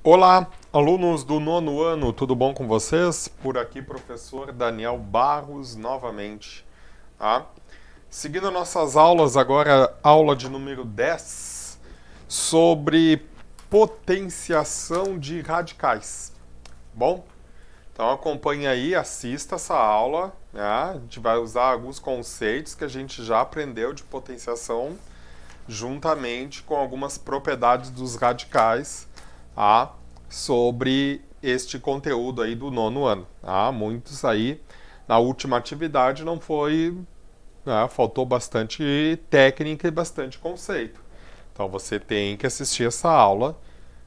Olá, alunos do nono ano, tudo bom com vocês? Por aqui, professor Daniel Barros, novamente. Tá? Seguindo nossas aulas, agora aula de número 10, sobre potenciação de radicais. Bom, então acompanhe aí, assista essa aula. Né? A gente vai usar alguns conceitos que a gente já aprendeu de potenciação, juntamente com algumas propriedades dos radicais, tá? Sobre este conteúdo aí do nono ano. Tá? Muitos aí, na última atividade, não foi... Né? Faltou bastante técnica e bastante conceito. Então você tem que assistir essa aula,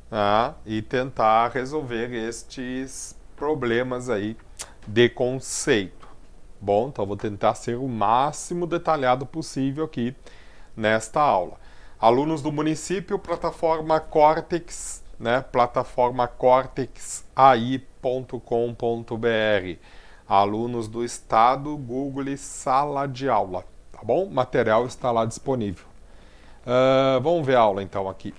tá? E tentar resolver estes problemas aí de conceito. Bom, então vou tentar ser o máximo detalhado possível aqui nesta aula. Alunos do município, plataforma Cortex, né? Plataforma cortexai.com.br. Alunos do estado, Google e Sala de Aula, tá bom? O material está lá disponível. Vamos ver a aula então aqui.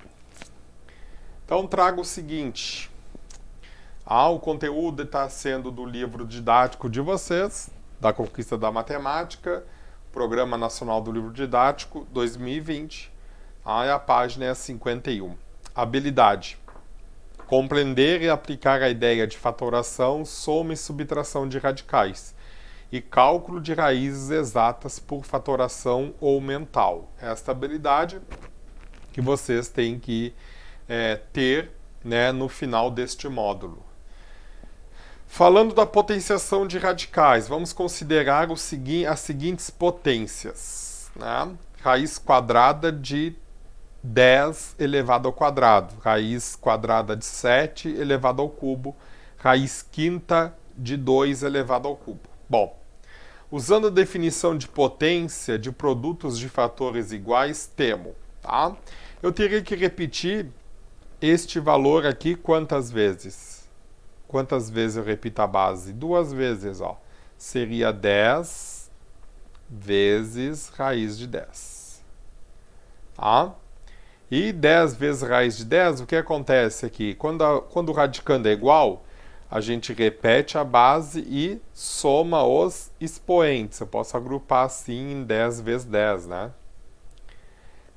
Então trago o seguinte. O conteúdo está sendo do livro didático de vocês, da Conquista da Matemática, Programa Nacional do Livro Didático 2020. A página é 51. Habilidade. Compreender e aplicar a ideia de fatoração, soma e subtração de radicais e cálculo de raízes exatas por fatoração ou mental. Esta habilidade que vocês têm que ter, né, no final deste módulo. Falando da potenciação de radicais, vamos considerar as seguintes potências. Né? Raiz quadrada de 10 elevado ao quadrado, raiz quadrada de 7 elevado ao cubo, raiz quinta de 2 elevado ao cubo. Bom, usando a definição de potência de produtos de fatores iguais, temos, tá? Eu teria que repetir este valor aqui quantas vezes? Quantas vezes eu repito a base? Duas vezes, ó. Seria 10 vezes raiz de 10. Tá? E 10 vezes raiz de 10, o que acontece aqui? Quando o radicando é igual, a gente repete a base e soma os expoentes. Eu posso agrupar assim em 10 vezes 10, né?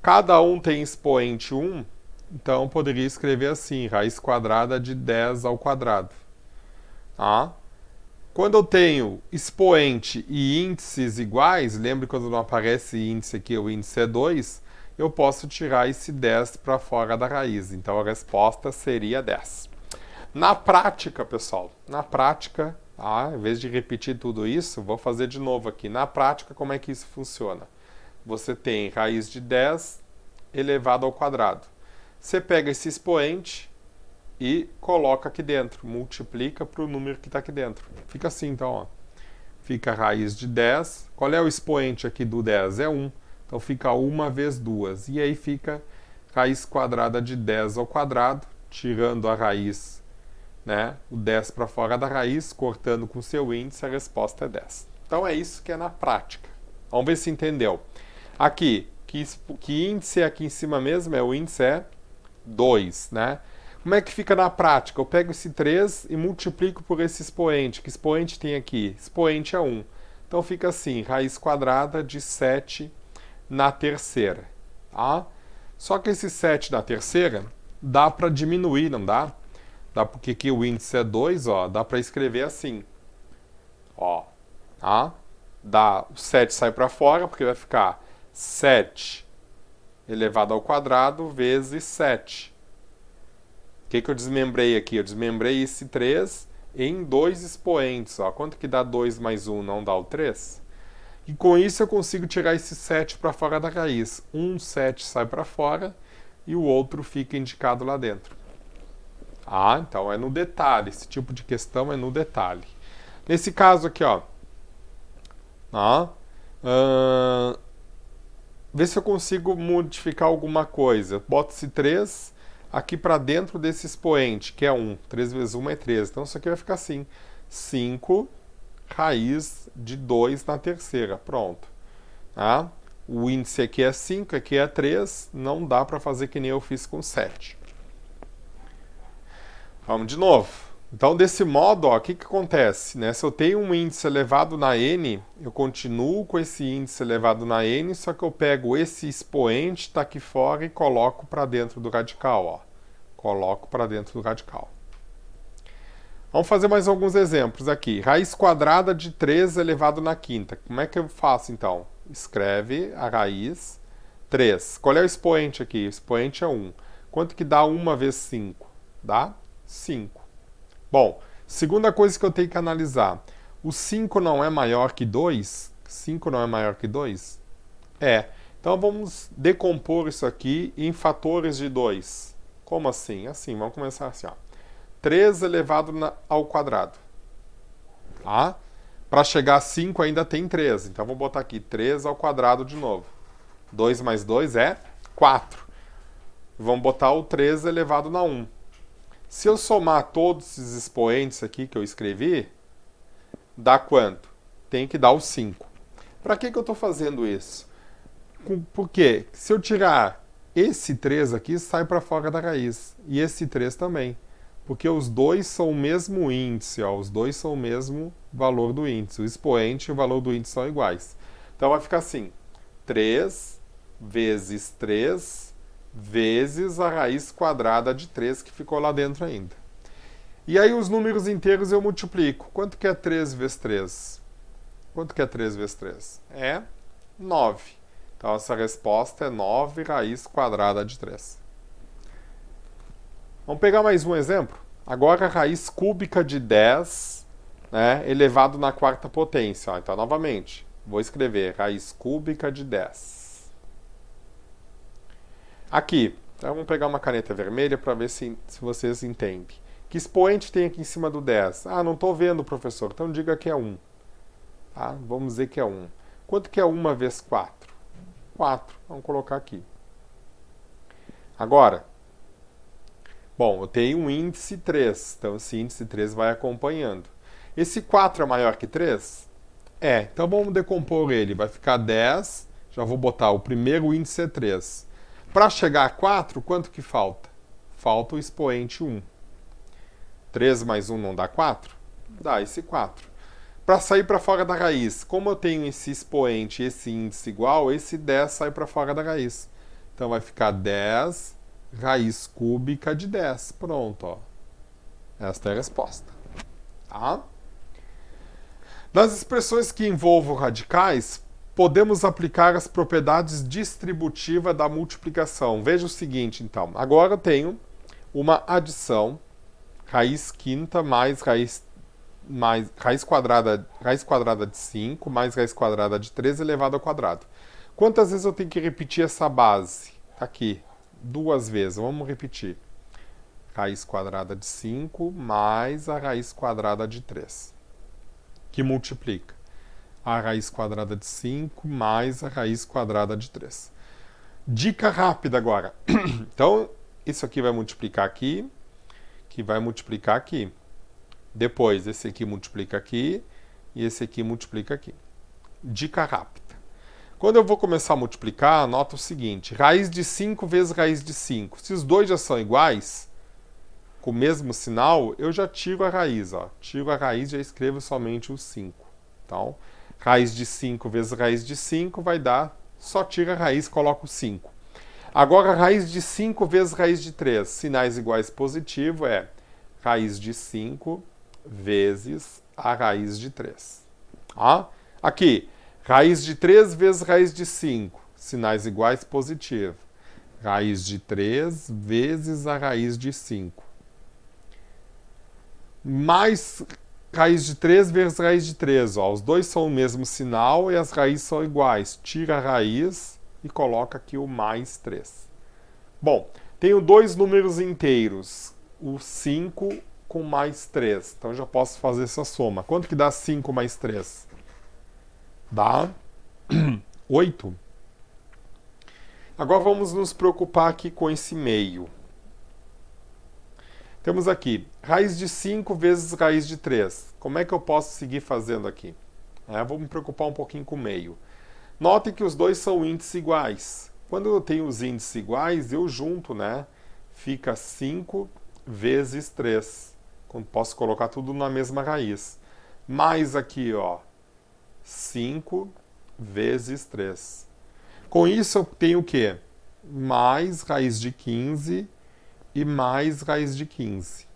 Cada um tem expoente 1, então eu poderia escrever assim, raiz quadrada de 10 ao quadrado. Tá? Quando eu tenho expoente e índices iguais, lembre quando não aparece índice aqui, o índice é 2, eu posso tirar esse 10 para fora da raiz. Então a resposta seria 10. Na prática, pessoal, na prática, em vez de repetir tudo isso, vou fazer de novo aqui. Na prática, como é que isso funciona? Você tem raiz de 10 elevado ao quadrado. Você pega esse expoente e coloca aqui dentro, multiplica para o número que está aqui dentro. Fica assim, então, ó. Fica a raiz de 10. Qual é o expoente aqui do 10? É 1. Então fica 1 vezes 2. E aí fica raiz quadrada de 10 ao quadrado, tirando a raiz, né, o 10 para fora da raiz, cortando com seu índice, a resposta é 10. Então é isso que é na prática. Vamos ver se entendeu. Aqui, que índice é aqui em cima mesmo? O índice é 2, né? Como é que fica na prática? Eu pego esse 3 e multiplico por esse expoente. Que expoente tem aqui? Expoente é 1. Então fica assim, raiz quadrada de 7 na terceira. Tá? Só que esse 7 na terceira dá para diminuir, não dá? Dá porque aqui o índice é 2, ó, dá para escrever assim. Ó, tá? O 7 sai para fora, porque vai ficar 7 elevado ao quadrado vezes 7. O que eu desmembrei aqui? Eu desmembrei esse 3 em dois expoentes. Ó. Quanto que dá 2 mais 1? Não dá o 3? E com isso eu consigo tirar esse 7 para fora da raiz. Um 7 sai para fora e o outro fica indicado lá dentro. Então é no detalhe. Esse tipo de questão é no detalhe. Nesse caso aqui, ó. Vê se eu consigo modificar alguma coisa. Boto esse 3 aqui para dentro desse expoente, que é 1. 3 vezes 1 é 13. Então isso aqui vai ficar assim. 5 raiz de 2 na terceira. Pronto. Tá? O índice aqui é 5, aqui é 3. Não dá para fazer que nem eu fiz com 7. Vamos de novo. Então, desse modo, ó, o que acontece? Né? Se eu tenho um índice elevado na n, eu continuo com esse índice elevado na n, só que eu pego esse expoente, está aqui fora, e coloco para dentro do radical. Ó. Coloco para dentro do radical. Vamos fazer mais alguns exemplos aqui. Raiz quadrada de 3 elevado na quinta. Como é que eu faço, então? Escreve a raiz 3. Qual é o expoente aqui? O expoente é 1. Quanto que dá 1 vezes 5? Dá 5. Bom, segunda coisa que eu tenho que analisar. O 5 não é maior que 2? 5 não é maior que 2? É. Então vamos decompor isso aqui em fatores de 2. Como assim? Assim, vamos começar assim, ó. 3 elevado ao quadrado. Tá? Para chegar a 5 ainda tem 3. Então vou botar aqui 3 ao quadrado de novo. 2 mais 2 é 4. Vamos botar o 3 elevado na 1. Se eu somar todos esses expoentes aqui que eu escrevi, dá quanto? Tem que dar o 5. Para que eu estou fazendo isso? Por quê? Se eu tirar esse 3 aqui, sai para fora da raiz. E esse 3 também. Porque os dois são o mesmo índice, ó, os dois são o mesmo valor do índice. O expoente e o valor do índice são iguais. Então vai ficar assim, 3 vezes 3 vezes a raiz quadrada de 3 que ficou lá dentro ainda. E aí os números inteiros eu multiplico. Quanto que é 3 vezes 3? Quanto que é 3 vezes 3? É 9. Então essa resposta é 9 raiz quadrada de 3. Vamos pegar mais um exemplo? Agora a raiz cúbica de 10, né, elevado na quarta potência. Então, novamente, vou escrever raiz cúbica de 10. Aqui, então vamos pegar uma caneta vermelha para ver se vocês entendem. Que expoente tem aqui em cima do 10? Ah, não estou vendo, professor. Então diga que é 1. Tá? Vamos dizer que é 1. Quanto que é 1 vezes 4? 4. Vamos colocar aqui. Agora, bom, eu tenho um índice 3. Então esse índice 3 vai acompanhando. Esse 4 é maior que 3? É. Então vamos decompor ele. Vai ficar 10. Já vou botar o primeiro índice é 3. Para chegar a 4, quanto que falta? Falta o expoente 1. 3 mais 1 não dá 4? Dá esse 4. Para sair para fora da raiz, como eu tenho esse expoente e esse índice igual, esse 10 sai para fora da raiz. Então vai ficar 10 raiz cúbica de 10. Pronto, ó. Esta é a resposta. Tá? Nas expressões que envolvam radicais, podemos aplicar as propriedades distributivas da multiplicação. Veja o seguinte, então. Agora eu tenho uma adição, raiz quinta mais raiz quadrada de 5 mais raiz quadrada de 3 elevado ao quadrado. Quantas vezes eu tenho que repetir essa base? Tá aqui. 2 vezes. Vamos repetir. Raiz quadrada de 5 mais a raiz quadrada de 3. Que multiplica a raiz quadrada de 5 mais a raiz quadrada de 3. Dica rápida agora. Então, isso aqui vai multiplicar aqui, que vai multiplicar aqui. Depois, esse aqui multiplica aqui e esse aqui multiplica aqui. Dica rápida. Quando eu vou começar a multiplicar, anota o seguinte. Raiz de 5 vezes raiz de 5. Se os dois já são iguais, com o mesmo sinal, eu já tiro a raiz. Ó. Tiro a raiz e já escrevo somente o 5. Então, raiz de 5 vezes raiz de 5 vai dar, só tira a raiz e coloca o 5. Agora, raiz de 5 vezes raiz de 3, sinais iguais positivo é raiz de 5 vezes a raiz de 3. Tá? Aqui, raiz de 3 vezes raiz de 5, sinais iguais positivo. Raiz de 3 vezes a raiz de 5. Mais raiz de 3 vezes raiz de 3. Ó. Os dois são o mesmo sinal e as raízes são iguais. Tira a raiz e coloca aqui o mais 3. Bom, tenho dois números inteiros. O 5 com mais 3. Então já posso fazer essa soma. Quanto que dá 5 mais 3? Dá 8. Agora vamos nos preocupar aqui com esse meio. Temos aqui, raiz de 5 vezes raiz de 3. Como é que eu posso seguir fazendo aqui? Vou me preocupar um pouquinho com o meio. Notem que os dois são índices iguais. Quando eu tenho os índices iguais, eu junto, né? Fica 5 vezes 3. Posso colocar tudo na mesma raiz. Mais aqui, ó, 5 vezes 3. Com isso eu tenho o quê? Mais raiz de 15 e mais raiz de 15.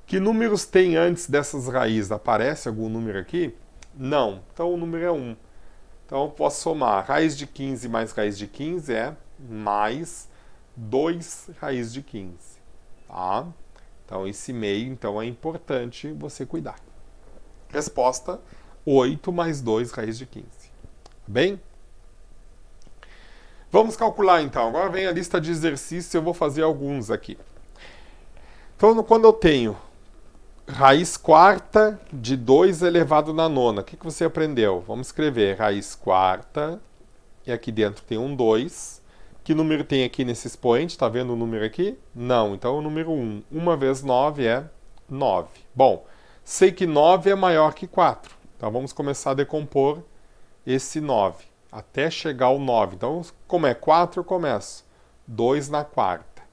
Que números tem antes dessas raízes? Aparece algum número aqui? Não. Então o número é 1. Então eu posso somar raiz de 15 mais raiz de 15 é mais 2 raiz de 15. Tá? Então esse meio então, é importante você cuidar. Resposta: 8 mais 2 raiz de 15. Bem? Vamos calcular então. Agora vem a lista de exercícios, eu vou fazer alguns aqui. Então, quando eu tenho raiz quarta de 2 elevado na nona, o que você aprendeu? Vamos escrever raiz quarta, e aqui dentro tem um 2. Que número tem aqui nesse expoente? Está vendo o número aqui? Não, então é o número 1. 1 vezes 9 é 9. Bom, sei que 9 é maior que 4. Então vamos começar a decompor esse 9, até chegar ao 9. Então, como é 4, eu começo 2 na quarta.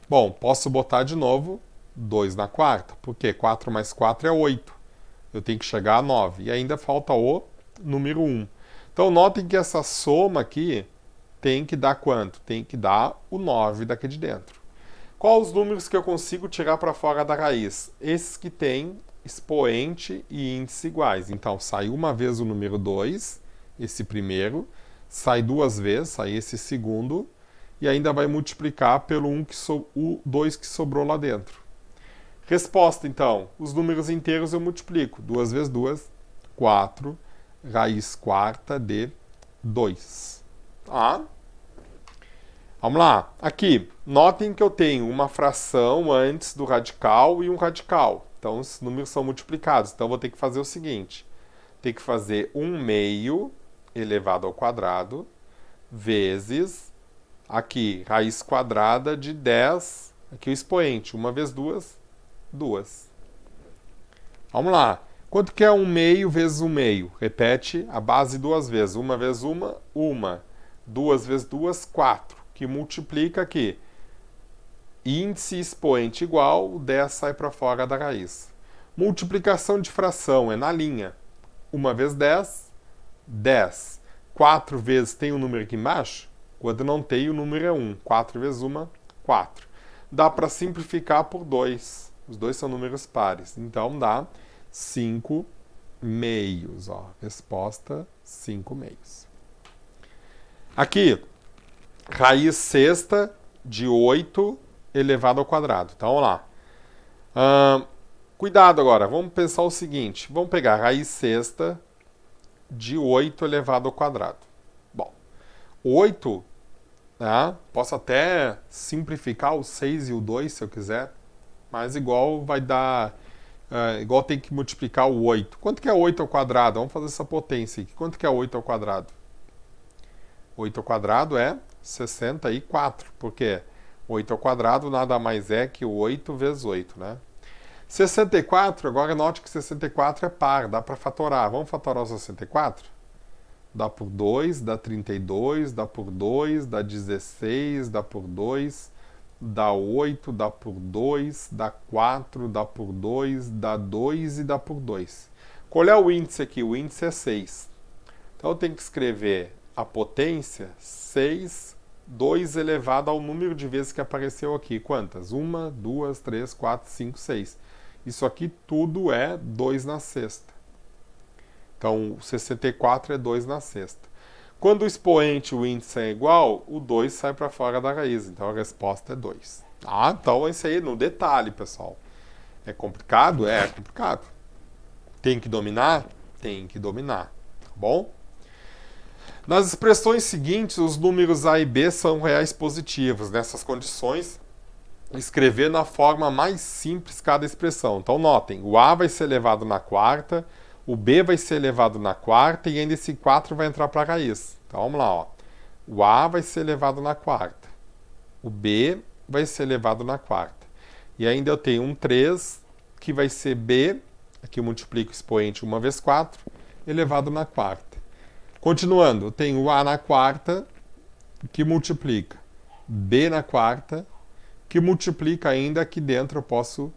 Bom, posso botar de novo 2 na quarta, porque 4 mais 4 é 8. Eu tenho que chegar a 9. E ainda falta o número 1. Então, notem que essa soma aqui tem que dar quanto? Tem que dar o 9 daqui de dentro. Quais os números que eu consigo tirar para fora da raiz? Esses que têm expoente e índice iguais. Então, sai uma vez o número 2, esse primeiro, sai duas vezes, sai esse segundo, e ainda vai multiplicar pelo o 2 que sobrou lá dentro. Resposta, então, os números inteiros eu multiplico. 2 vezes 2, 4, raiz quarta de 2. Tá? Vamos lá. Aqui, notem que eu tenho uma fração antes do radical e um radical. Então, os números são multiplicados. Então, eu vou ter que fazer o seguinte. Tem que fazer 1 meio elevado ao quadrado vezes, aqui, raiz quadrada de 10, aqui o expoente. 1 vezes 2, 2. Vamos lá. Quanto que é 1 meio vezes 1 meio? Repete a base duas vezes. 1 vezes 1, 1. 2 vezes 2, 4. Que multiplica aqui. Índice expoente igual, o 10 sai para fora da raiz. Multiplicação de fração é na linha. 1 vezes 10, 10. 4 vezes tem um número aqui embaixo? Quando não tem, o número é 1. 4 vezes 1, 4. Dá para simplificar por 2. Os dois são números pares. Então dá 5 meios. Ó. Resposta, 5 meios. Aqui, raiz sexta de 8 elevado ao quadrado. Então, vamos lá. Cuidado agora, vamos pensar o seguinte. Vamos pegar raiz sexta de 8 elevado ao quadrado. Bom, 8, né, posso até simplificar o 6 e o 2 se eu quiser, mas igual vai dar... igual tem que multiplicar o 8. Quanto que é 8 ao quadrado? Vamos fazer essa potência aqui. Quanto que é 8 ao quadrado? 8 ao quadrado é 64, porque 8 ao quadrado nada mais é que 8 vezes 8, né? 64, agora note que 64 é par, dá para fatorar. Vamos fatorar o 64? Dá por 2, dá 32, dá por 2, dá 16, dá por 2, dá 8, dá por 2, dá 4, dá por 2, dá 2 e dá por 2. Qual é o índice aqui? O índice é 6. Então eu tenho que escrever a potência 6, 2 elevado ao número de vezes que apareceu aqui. Quantas? 1, 2, 3, 4, 5, 6. Isso aqui tudo é 2 na sexta. Então, 64 é 2 na sexta. Quando o expoente, o índice é igual, o 2 sai para fora da raiz. Então, a resposta é 2. Então, isso aí no detalhe, pessoal. É complicado? É complicado. Tem que dominar? Tem que dominar. Tá bom? Nas expressões seguintes, os números A e B são reais positivos. Nessas condições, escrever na forma mais simples cada expressão. Então, notem, o A vai ser elevado na quarta, o B vai ser elevado na quarta e ainda esse 4 vai entrar para a raiz. Então, vamos lá. Ó. O A vai ser elevado na quarta, o B vai ser elevado na quarta. E ainda eu tenho um 3, que vai ser B, aqui eu multiplico o expoente 1 vezes 4, elevado na quarta. Continuando, eu tenho o A na quarta, que multiplica B na quarta, que multiplica ainda aqui dentro eu posso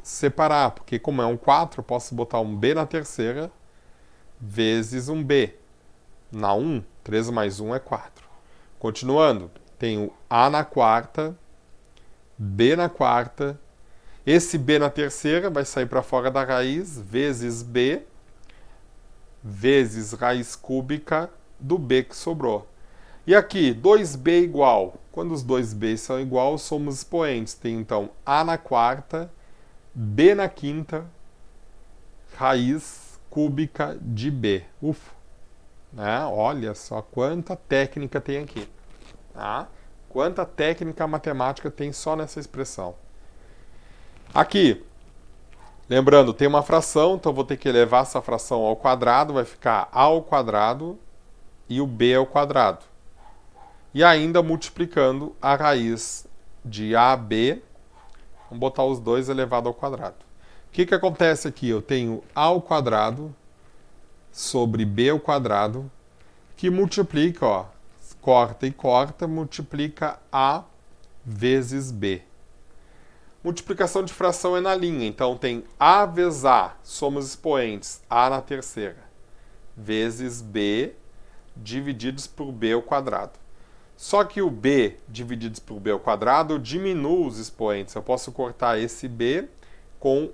separar, porque como é um 4, eu posso botar um b na terceira vezes um b. Na 1, 3 mais 1 é 4. Continuando, tenho a na quarta, b na quarta, esse b na terceira vai sair para fora da raiz, vezes b, vezes raiz cúbica do b que sobrou. E aqui, 2b igual. Quando os dois b são igual, somos expoentes. Tem então a na quarta, b na quinta, raiz cúbica de b. Ufa! Né? Olha só quanta técnica tem aqui. Tá? Quanta técnica matemática tem só nessa expressão. Aqui, lembrando, tem uma fração, então vou ter que elevar essa fração ao quadrado, vai ficar a ao quadrado e o b ao quadrado. E ainda multiplicando a raiz de AB, vamos botar os dois elevado ao quadrado. O que acontece aqui? Eu tenho a ao quadrado sobre b ao quadrado, que multiplica, ó, corta e corta, multiplica a vezes b. Multiplicação de fração é na linha, então tem a vezes a, somos expoentes, a na terceira, vezes b divididos por b ao quadrado. Só que o b divididos por b ao quadrado, eu diminuo os expoentes. Eu posso cortar esse b com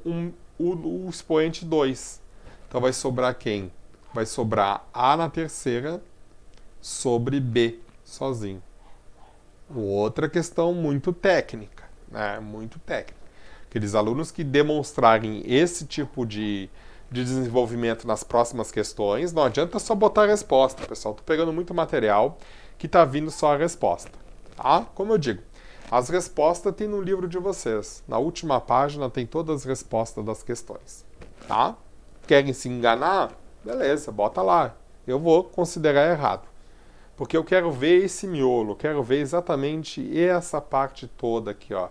o expoente 2. Então vai sobrar quem? Vai sobrar a na terceira sobre b, sozinho. Outra questão muito técnica, né? Muito técnica. Aqueles alunos que demonstrarem esse tipo de desenvolvimento nas próximas questões, não adianta só botar a resposta, pessoal. Estou pegando muito material que está vindo só a resposta. Tá? Como eu digo, as respostas tem no livro de vocês. Na última página tem todas as respostas das questões. Tá? Querem se enganar? Beleza, bota lá. Eu vou considerar errado. Porque eu quero ver esse miolo, quero ver exatamente essa parte toda aqui, ó.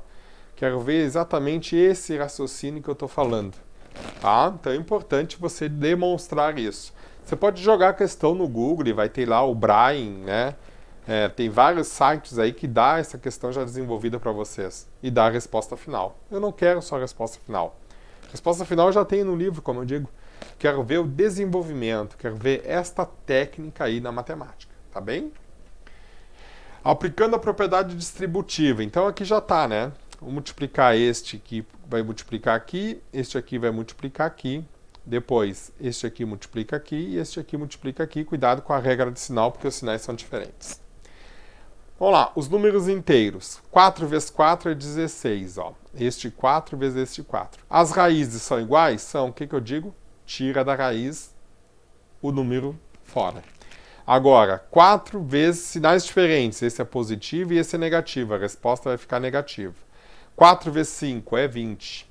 Quero ver exatamente esse raciocínio que eu estou falando. Tá? Então é importante você demonstrar isso. Você pode jogar a questão no Google e vai ter lá o Brain, né? Tem vários sites aí que dá essa questão já desenvolvida para vocês e dá a resposta final. Eu não quero só a resposta final. A resposta final eu já tenho no livro, como eu digo. Quero ver o desenvolvimento, quero ver esta técnica aí na matemática, tá bem? Aplicando a propriedade distributiva. Então aqui já está, né? Vou multiplicar este aqui, vai multiplicar aqui, este aqui vai multiplicar aqui, depois este aqui multiplica aqui e este aqui multiplica aqui. Cuidado com a regra de sinal, porque os sinais são diferentes. Vamos lá, os números inteiros. 4 vezes 4 é 16, ó. Este 4 vezes este 4. As raízes são iguais? São. O que eu digo? Tira da raiz o número fora. Agora, 4 vezes sinais diferentes. Esse é positivo e esse é negativo. A resposta vai ficar negativa. 4 vezes 5 é 20.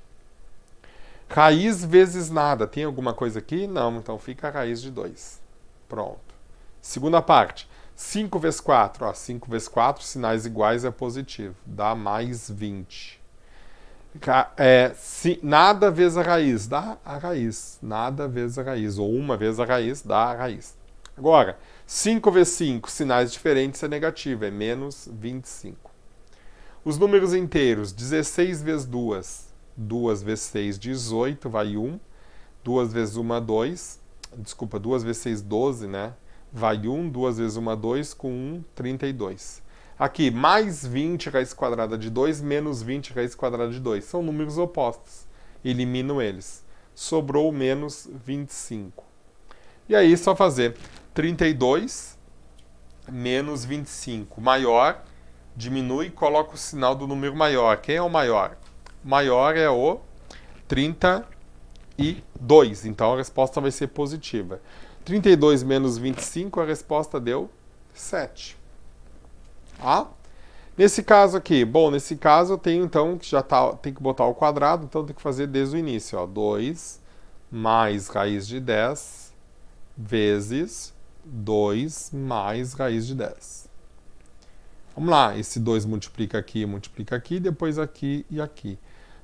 Raiz vezes nada. Tem alguma coisa aqui? Não, então fica a raiz de 2. Pronto. Segunda parte. 5 vezes 4. Ó, 5 vezes 4, sinais iguais é positivo. Dá mais 20. Nada vezes a raiz. Dá a raiz. Nada vezes a raiz. Ou uma vez a raiz, dá a raiz. Agora, 5 vezes 5, sinais diferentes é negativo. É menos 25. Os números inteiros. 16 vezes 2. 2 vezes 6, 18, vai 1. 2 vezes 1, 2. Desculpa, 2 vezes 6, 12, né? Vai 1, 2 vezes 1, 2, com 1, 32. Aqui, mais 20 raiz quadrada de 2, menos 20 raiz quadrada de 2. São números opostos. Elimino eles. Sobrou menos 25. E aí, só fazer 32 menos 25. Maior, diminui e coloca o sinal do número maior. Quem é o maior? O maior é o 32. Então, a resposta vai ser positiva. 32 menos 25, a resposta deu 7. Tá? Nesse caso aqui, bom, nesse caso eu tenho então que já tem que botar o quadrado, então tem que fazer desde o início, ó, 2 mais raiz de 10 vezes 2 mais raiz de 10. Vamos lá, esse 2 multiplica aqui, depois aqui e aqui.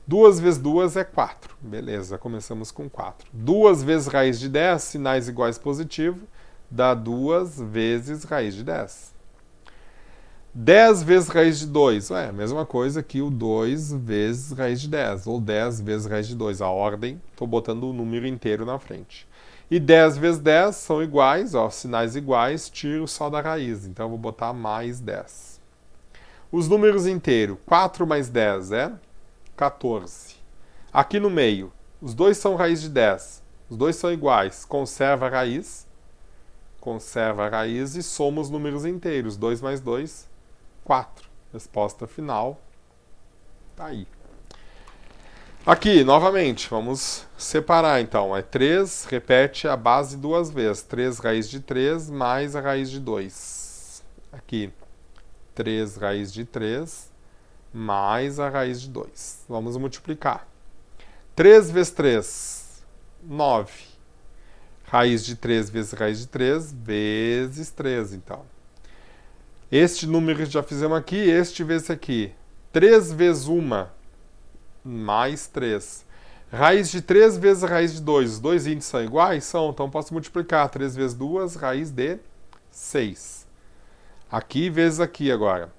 2 vezes 2 é 4. Beleza, começamos com 4. 2 vezes raiz de 10, sinais iguais positivo, dá 2 vezes raiz de 10. 10 vezes raiz de 2. É a mesma coisa que o 2 vezes raiz de 10, ou 10 vezes raiz de 2. A ordem, estou botando o número inteiro na frente. E 10 vezes 10 são iguais, ó, sinais iguais, tiro só da raiz. Então eu vou botar mais 10. Os números inteiros, 4 mais 10 é 14. Aqui no meio, os dois são raiz de 10. Os dois são iguais. Conserva a raiz e soma os números inteiros. 2 mais 2, 4. Resposta final. Tá aí. Aqui, novamente, vamos separar então. É 3, repete a base duas vezes. 3 raiz de 3 mais a raiz de 2. Aqui, 3 raiz de 3 mais a raiz de 2. Vamos multiplicar. 3 vezes 3, 9. Raiz de 3 vezes raiz de 3 vezes 3, então. Este número que já fizemos aqui, este vezes aqui. 3 vezes 1 mais 3. Raiz de 3 vezes raiz de 2. Os dois índices são iguais? São, então posso multiplicar. 3 vezes 2, raiz de 6. Aqui vezes aqui agora.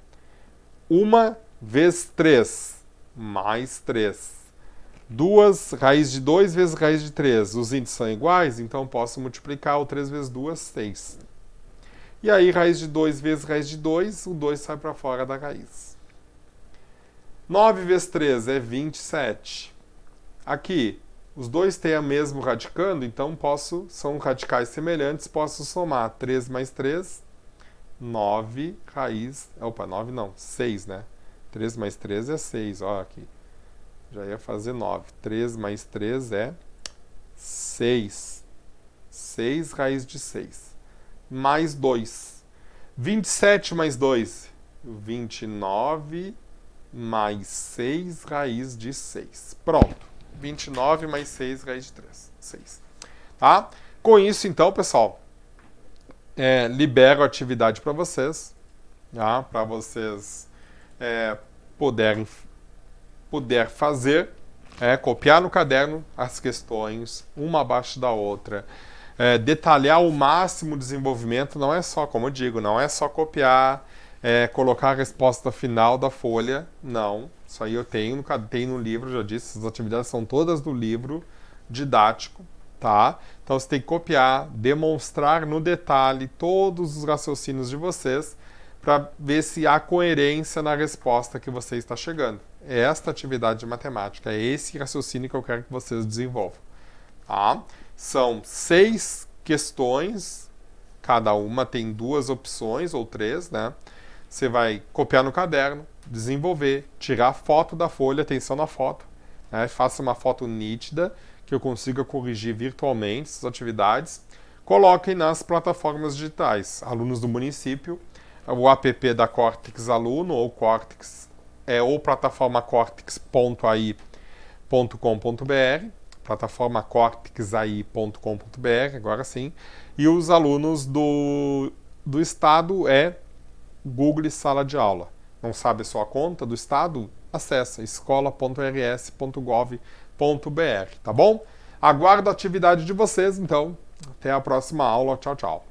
1 vezes 3, mais 3. 2, raiz de 2 vezes raiz de 3. Os índices são iguais, então posso multiplicar o 3 vezes 2, 6. E aí, raiz de 2 vezes raiz de 2, o 2 sai para fora da raiz. 9 vezes 3 é 27. Aqui, os dois têm o mesmo radicando, então são radicais semelhantes, posso somar 3 mais 3, 9 raiz... Opa, 9 não, 6, né? 3 mais 3 é 6, ó aqui. Já ia fazer 9. 3 mais 3 é 6. 6 raiz de 6. Mais 2. 27 mais 2. 29 mais 6 raiz de 6. Pronto. 29 mais 6 raiz de 3. 6. Tá? Com isso, então, pessoal, libero a atividade para vocês. Tá? Para vocês puder fazer, copiar no caderno as questões, uma abaixo da outra, detalhar o máximo o desenvolvimento, não é só, como eu digo, não é só copiar, colocar a resposta final da folha, não, isso aí eu tenho no livro, já disse, as atividades são todas do livro didático, tá? Então você tem que copiar, demonstrar no detalhe todos os raciocínios de vocês, para ver se há coerência na resposta que você está chegando. É esta atividade de matemática, é esse raciocínio que eu quero que vocês desenvolvam. Tá? São 6 questões, cada uma tem 2 opções, ou 3, né? Você vai copiar no caderno, desenvolver, tirar foto da folha, atenção na foto, né? Faça uma foto nítida, que eu consiga corrigir virtualmente essas atividades. Coloquem nas plataformas digitais, alunos do município, o app da Cortex Aluno, ou Cortex, ou plataforma cortex.ai.com.br, plataforma cortexai.com.br, agora sim, e os alunos do estado Google Sala de Aula. Não sabe a sua conta do estado? Acesse escola.rs.gov.br, tá bom? Aguardo a atividade de vocês, então, até a próxima aula, tchau, tchau.